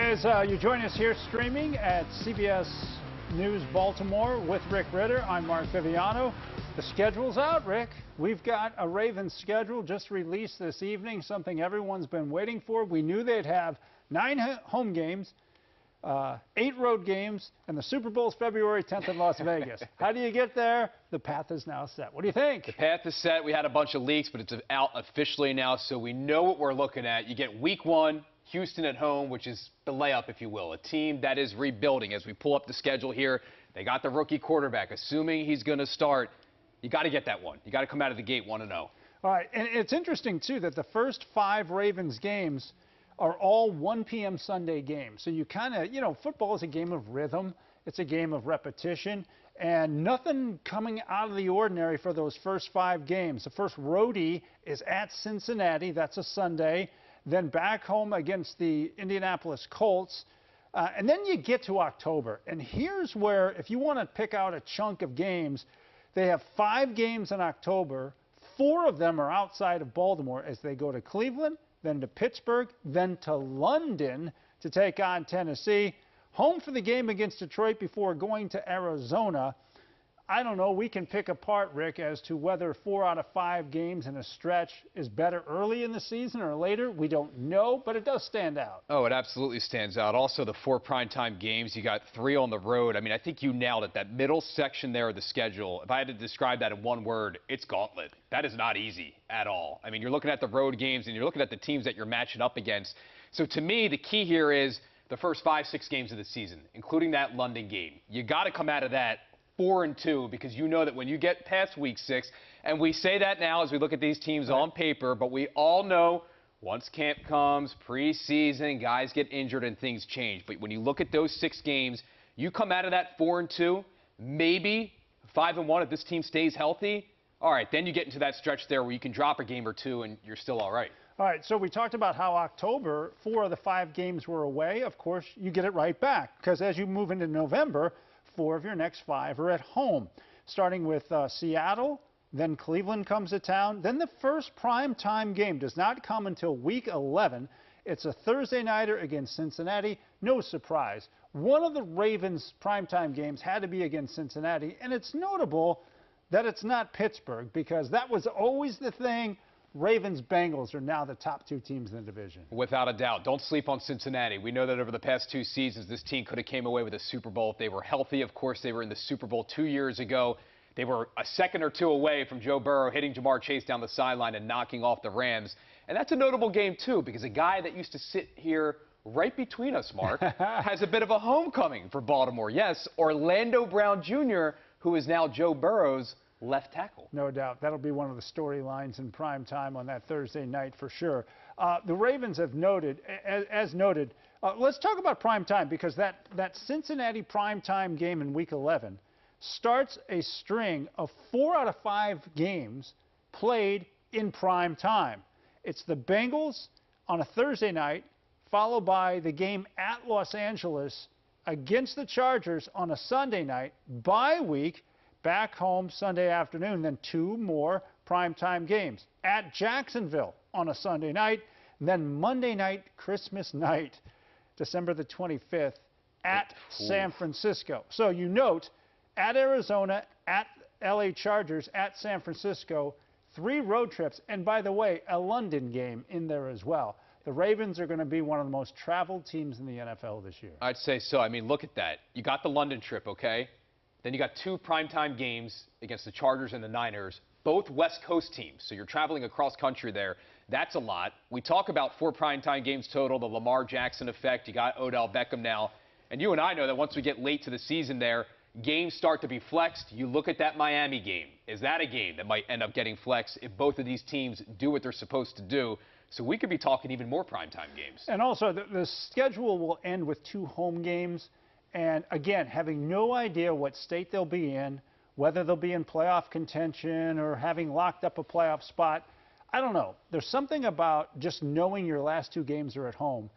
As you join us here streaming at CBS News Baltimore with Rick Ritter, I'm Mark Viviano. The schedule's out, Rick. We've got a Ravens schedule just released this evening, something everyone's been waiting for. We knew they'd have 9 home games, 8 road games, and the Super Bowl's February 10th in Las Vegas. How do you get there? The path is now set. What do you think? The path is set. We had a bunch of leaks, but it's out officially now, so we know what we're looking at. You get week 1. Houston at home, which is the layup, if you will, a team that is rebuilding. As we pull up the schedule here, they got the rookie quarterback. Assuming he's going to start, you got to get that one. You got to come out of the gate 1-0. All right, and it's interesting, too, that the first 5 Ravens games are all 1 p.m. Sunday games. So you kind of, football is a game of rhythm. It's a game of repetition, and nothing coming out of the ordinary for those first 5 games. The first roadie is at Cincinnati. That's a Sunday. Then back home against the Indianapolis Colts. And then you get to October. And here's where, if you want to pick out a chunk of games, they have 5 games in October. 4 of them are outside of Baltimore as they go to Cleveland, then to Pittsburgh, then to London to take on Tennessee. Home for the game against Detroit before going to Arizona. I don't know. We can pick apart, Rick, as to whether 4 out of 5 games in a stretch is better early in the season or later. We don't know, but it does stand out. Oh, it absolutely stands out. Also, the 4 primetime games, you got 3 on the road. I mean, I think you nailed it. That middle section there of the schedule, if I had to describe that in one word, it's gauntlet. That is not easy at all. I mean, you're looking at the road games, and you're looking at the teams that you're matching up against. So, to me, the key here is the first 5-6 games of the season, including that London game. You got to come out of that 4-2, because you know that when you get past week 6, and we say that now as we look at these teams on paper, but we all know once camp comes, preseason, guys get injured and things change. But when you look at those 6 games, you come out of that 4-2, maybe 5-1 if this team stays healthy. All right, then you get into that stretch there where you can drop a game or 2 and you're still all right. All right, so we talked about how October, 4 of the 5 games were away. Of course, you get it right back, because as you move into November, 4 of your next 5 are at home, starting with Seattle, then Cleveland comes to town. Then the first primetime game does not come until week 11. It's a Thursday nighter against Cincinnati. No surprise. One of the Ravens' primetime games had to be against Cincinnati, and it's notable that it's not Pittsburgh, because that was always the thing. Ravens-Bengals are now the top 2 teams in the division. Without a doubt. Don't sleep on Cincinnati. We know that over the past 2 seasons, this team could have came away with a Super Bowl if they were healthy. Of course, they were in the Super Bowl 2 years ago. They were a second or 2 away from Joe Burrow hitting Jamar Chase down the sideline and knocking off the Rams. And that's a notable game, too, because a guy that used to sit here right between us, Mark, has a bit of a homecoming for Baltimore. Yes, Orlando Brown Jr., who is now Joe Burrow's left tackle. No doubt. That'll be one of the storylines in prime time on that Thursday night for sure. The Ravens have noted, as noted, let's talk about prime time, because that Cincinnati prime time game in week 11 starts a string of 4 out of 5 games played in prime time. It's the Bengals on a Thursday night, followed by the game at Los Angeles against the Chargers on a Sunday night, bye week, back home Sunday afternoon, then 2 more primetime games. At Jacksonville on a Sunday night, then Monday night, Christmas night, December the 25th, at San Francisco. So you note, at Arizona, at LA Chargers, at San Francisco, 3 road trips, and by the way, a London game in there as well. The Ravens are going to be one of the most traveled teams in the NFL this year. I'd say so. I mean, look at that. You got the London trip, okay? Then you got 2 primetime games against the Chargers and the Niners, both West Coast teams. So you're traveling across country there. That's a lot. We talk about 4 primetime games total, the Lamar Jackson effect. You got Odell Beckham now. And you and I know that once we get late to the season there, games start to be flexed. You look at that Miami game. Is that a game that might end up getting flexed if both of these teams do what they're supposed to do? So we could be talking even more primetime games. And also, the schedule will end with 2 home games. And again, having no idea what state they'll be in, whether they'll be in playoff contention or having locked up a playoff spot, I don't know. There's something about just knowing your last 2 games are at home.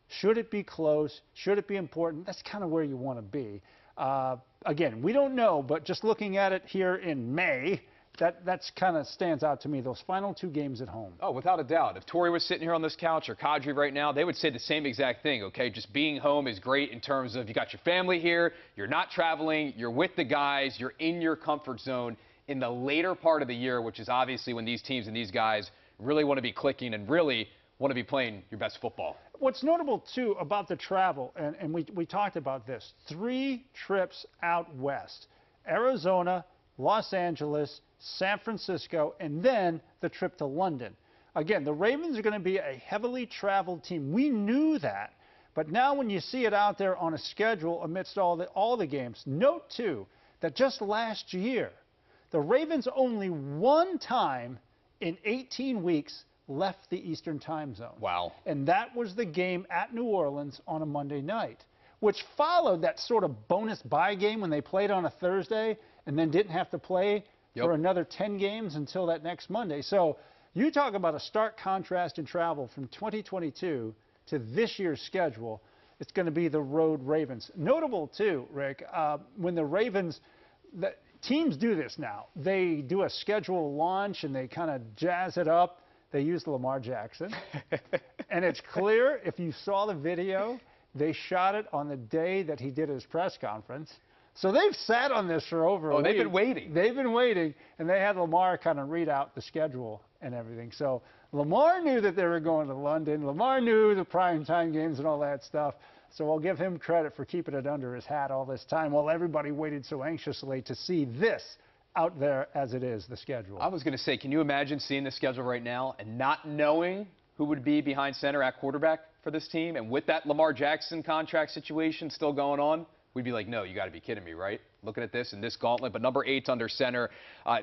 Should it be close? Should it be important? That's kind of where you want to be. Again, we don't know, but just looking at it here in May, That's kind of stands out to me, those final 2 games at home. Oh, without a doubt. If Torrey was sitting here on this couch or Kadri right now, they would say the same exact thing, okay? Just being home is great in terms of you got your family here, you're not traveling, you're with the guys, you're in your comfort zone in the later part of the year, which is obviously when these teams and these guys really want to be clicking and really want to be playing your best football. What's notable, too, about the travel, and we talked about this, 3 trips out west: Arizona, Los Angeles, San Francisco, and then the trip to London. Again, the Ravens are going to be a heavily traveled team. We knew that, but now when you see it out there on a schedule amidst all the games, note, too, that just last year, the Ravens only one time in 18 weeks left the Eastern time zone. Wow. And that was the game at New Orleans on a Monday night, which followed that sort of bonus bye game when they played on a Thursday and then didn't have to play for another 10 games until that next Monday. So you talk about a stark contrast in travel from 2022 to this year's schedule. It's going to be the road Ravens. Notable, too, Rick, when the Ravens, teams do this now. They do a schedule launch and they kind of jazz it up. They use Lamar Jackson. And it's clear, if you saw the video, they shot it on the day that he did his press conference. So they've sat on this for over a week. Oh, they've been waiting. They've been waiting, and they had Lamar kind of read out the schedule and everything. So Lamar knew that they were going to London. Lamar knew the primetime games and all that stuff. So I'll give him credit for keeping it under his hat all this time while everybody waited so anxiously to see this out there as it is, the schedule. I was going to say, can you imagine seeing the schedule right now and not knowing who would be behind center at quarterback for this team? And with that Lamar Jackson contract situation still going on, we'd be like, no, you got to be kidding me, right? Looking at this and this gauntlet, but number 8's under center.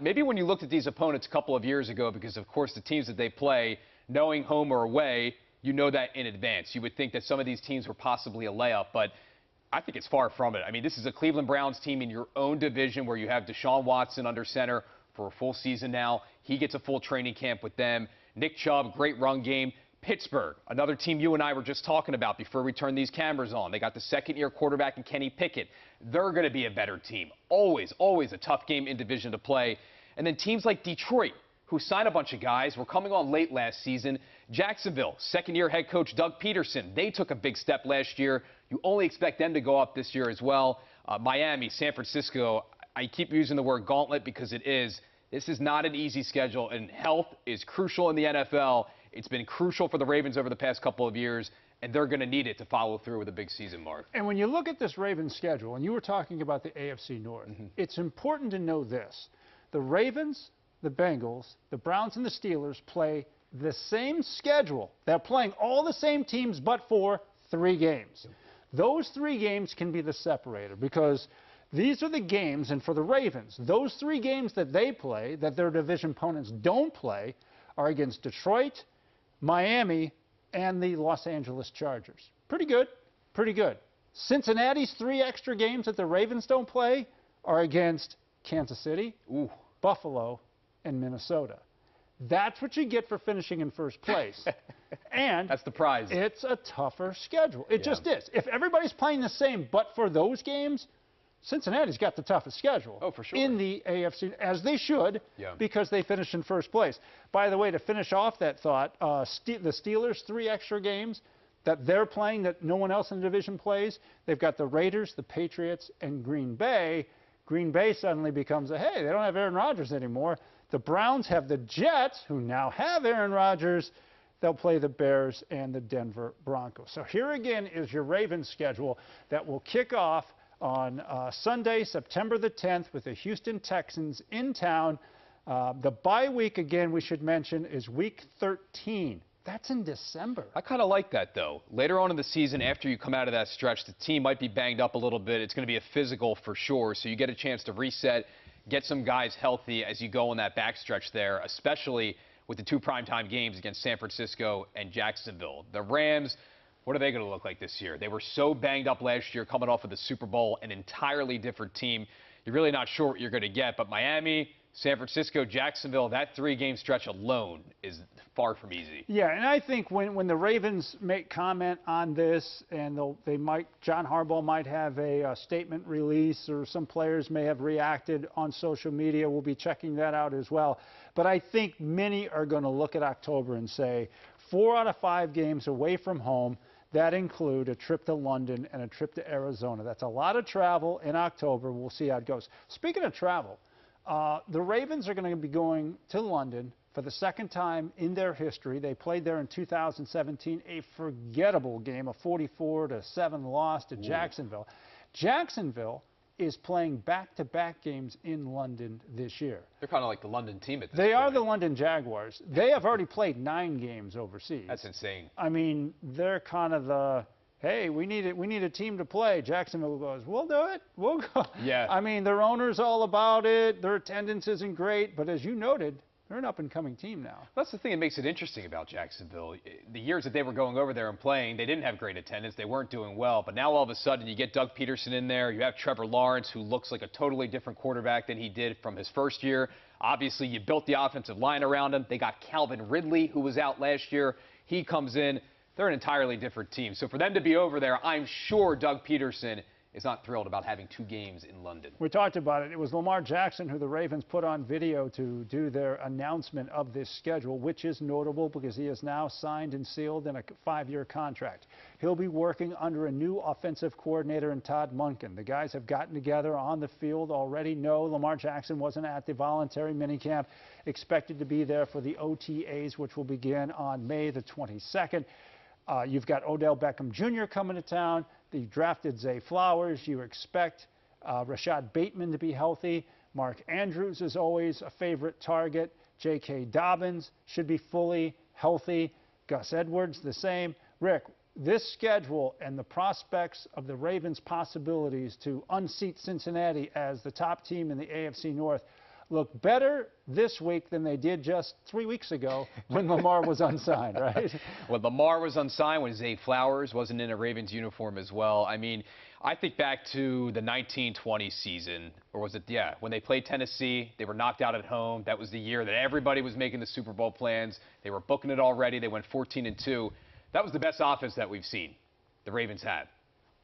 Maybe when you looked at these opponents a couple of years ago, because of course the teams that they play, knowing home or away, you know that in advance. You would think that some of these teams were possibly a layup, but I think it's far from it. I mean, this is a Cleveland Browns team in your own division where you have Deshaun Watson under center for a full season now. He gets a full training camp with them. Nick Chubb, great run game. Pittsburgh, another team you and I were just talking about before we turned these cameras on. They got the second-year quarterback in Kenny Pickett. They're going to be a better team. Always, always a tough game in division to play. And then teams like Detroit, who signed a bunch of guys, were coming on late last season. Jacksonville, second-year head coach Doug Peterson. They took a big step last year. You only expect them to go up this year as well. Miami, San Francisco, I keep using the word gauntlet because it is. This is not an easy schedule, and health is crucial in the NFL. It's been crucial for the Ravens over the past couple of years, and they're going to need it to follow through with a big season, Mark. And when you look at this Ravens schedule, and you were talking about the AFC North, it's important to know this. The Ravens, the Bengals, the Browns, and the Steelers play the same schedule. They're playing all the same teams but for 3 games. Those 3 games can be the separator because these are the games, and for the Ravens, those 3 games that they play, that their division opponents don't play, are against Detroit, Miami, and the Los Angeles Chargers. Pretty good, pretty good. Cincinnati's 3 extra games that the Ravens don't play are against Kansas City, Buffalo, and Minnesota. That's what you get for finishing in first place. And that's the prize. It's a tougher schedule. It just is. If everybody's playing the same but for those games, Cincinnati's got the toughest schedule. Oh, for sure. In the AFC, as they should, because they finished in first place. By the way, to finish off that thought, the Steelers' 3 extra games that they're playing that no one else in the division plays, they've got the Raiders, the Patriots, and Green Bay. Green Bay suddenly becomes hey, they don't have Aaron Rodgers anymore. The Browns have the Jets, who now have Aaron Rodgers. They'll play the Bears and the Denver Broncos. So here again is your Ravens schedule that will kick off on Sunday, September the 10th, with the Houston Texans in town. The bye week, again, we should mention, is week 13. That's in December. I kind of like that, though. Later on in the season, after you come out of that stretch, the team might be banged up a little bit. It's going to be a physical for sure, so you get a chance to reset, get some guys healthy as you go on that backstretch there, especially with the 2 primetime games against San Francisco and Jacksonville. The Rams, what are they going to look like this year? They were so banged up last year, coming off of the Super Bowl, an entirely different team. You're really not sure what you're going to get, but Miami, San Francisco, Jacksonville, that 3-game stretch alone is far from easy. Yeah, and I think when the Ravens make comment on this, and John Harbaugh might have a statement release, or some players may have reacted on social media. We'll be checking that out as well. But I think many are going to look at October and say 4 out of 5 games away from home. That include a trip to London and a trip to Arizona. That's a lot of travel in October. We'll see how it goes. Speaking of travel, the Ravens are going to be going to London for the second time in their history. They played there in 2017, a forgettable game, a 44-7 loss to Jacksonville. Jacksonville is playing back-to-back games in London this year. They're kind of like the London team at this point. They are the London Jaguars. They have already played 9 games overseas. That's insane. I mean, they're kind of the, hey, we need a team to play. Jacksonville goes, we'll do it. We'll go. Yeah. I mean, their owner's all about it. Their attendance isn't great. But as you noted, they're an up-and-coming team now. That's the thing that makes it interesting about Jacksonville. The years that they were going over there and playing, they didn't have great attendance. They weren't doing well. But now all of a sudden you get Doug Peterson in there. You have Trevor Lawrence, who looks like a totally different quarterback than he did from his first year. Obviously, you built the offensive line around him. They got Calvin Ridley, who was out last year. He comes in. They're an entirely different team. So for them to be over there, I'm sure Doug Peterson is not thrilled about having 2 games in London. We talked about it. It was Lamar Jackson who the Ravens put on video to do their announcement of this schedule, which is notable because he is now signed and sealed in a 5-year contract. He'll be working under a new offensive coordinator in Todd Monken. The guys have gotten together on the field already. No, Lamar Jackson wasn't at the voluntary minicamp, expected to be there for the OTAs, which will begin on May the 22nd. You've got Odell Beckham Jr. coming to town. You drafted Zay Flowers. You expect Rashad Bateman to be healthy. Mark Andrews is always a favorite target. J.K. Dobbins should be fully healthy. Gus Edwards the same. Rick, this schedule and the prospects of the Ravens' possibilities to unseat Cincinnati as the top team in the AFC North look better this week than they did just 3 weeks ago when Lamar was unsigned, right? When Lamar was unsigned, when Zay Flowers wasn't in a Ravens uniform as well. I mean, I think back to the 1920 season, or was it, yeah, when they played Tennessee, they were knocked out at home. That was the year that everybody was making the Super Bowl plans. They were booking it already. They went 14-2. That was the best offense that we've seen, the Ravens had.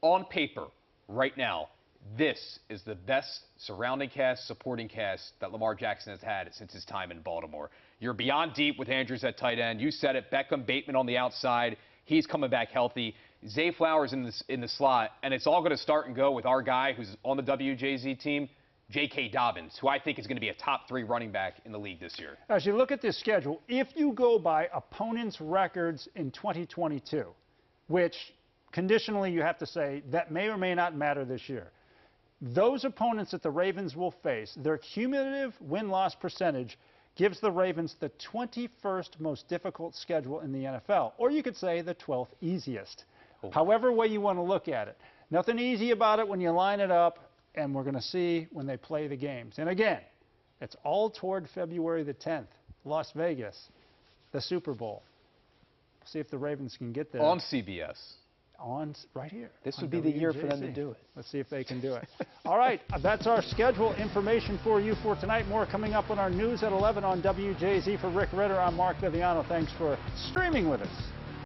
On paper, right now, this is the best surrounding cast, supporting cast that Lamar Jackson has had since his time in Baltimore. You're beyond deep with Andrews at tight end. You said it, Beckham, Bateman on the outside. He's coming back healthy. Zay Flowers in the slot, and it's all going to start and go with our guy who's on the WJZ team, J.K. Dobbins, who I think is going to be a top 3 running back in the league this year. As you look at this schedule, if you go by opponents' records in 2022, which conditionally you have to say that may or may not matter this year, those opponents that the Ravens will face, their cumulative win-loss percentage gives the Ravens the 21st most difficult schedule in the NFL, or you could say the 12th easiest. Oh. However way you want to look at it. Nothing easy about it when you line it up, and we're going to see when they play the games. And again, it's all toward February the 10th, Las Vegas, the Super Bowl. See if the Ravens can get there. On CBS. Right here. This would be the year for them to do it. Let's see if they can do it. All right, that's our schedule information for you for tonight. More coming up on our news at 11 on WJZ. For Rick Ritter, I'm Mark Viviano. Thanks for streaming with us.